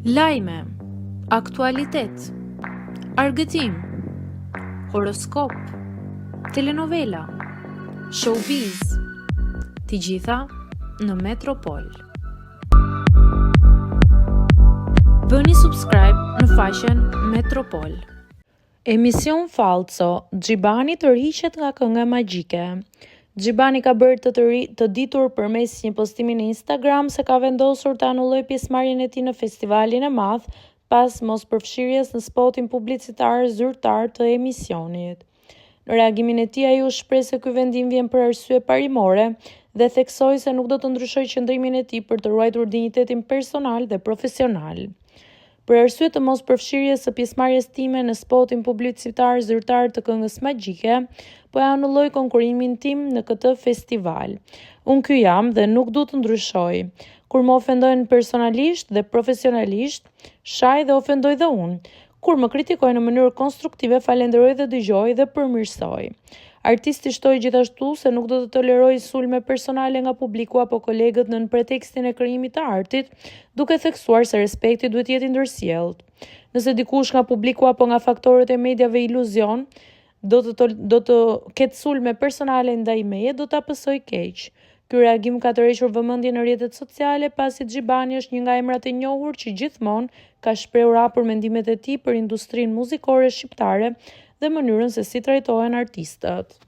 Lajme, aktualitet, argëtim, horoskop, telenovela, showbiz, të gjitha në Metropol. Bëni subscribe në faqen Metropol. Emision falso, Xhibani tërhiqet nga kënga magjike. Xhibani ka bërë të ditur përmes një postimi në Instagram se ka vendosur të anullojë pjesëmarrjen e tij në festivalin e madh pas mospërfshirjes në spotin publicitar zyrtar të emisionit. Në reagimin e tij ai u shpreh se ky vendim vjen për arsye parimore dhe theksoi se nuk do të ndryshojë qëndrimin e tij për të ruajtur dinjitetin personal dhe profesional. Për arsye të mos përfshirjes së pjesëmarrjes time në spotin publicitar zyrtar të këngës magjike, po e anulloj konkurimin tim në këtë festival. Unë ky jam dhe nuk du të ndryshoj. Kur më ofendojnë personalisht dhe profesionalisht, shaj dhe ofendoj dhe unë. Kur më kritikojnë në mënyrë konstruktive, falenderoj dhe dëgjoj dhe përmirësoj. Artisti shtoi gjithashtu se nuk do të toleroj sulme personale nga publiku apo kolegët në pretekstin e krijimit të artit, duke theksuar se respekti duhet jetë i ndërsjellët. Nëse dikush nga publiku apo nga faktorët e mediave iluzion, do të ketë sulme personale ndaj meje, do ta pësoj keq. Ky reagim ka tërhequr vëmendjen në rrjetet sociale pasi Xhibani është një nga emrat e njohur që gjithmonë ka shprehur hapur mendimet e tij për industrinë muzikore shqiptare dhe mënyrën se si trajtohen artistët.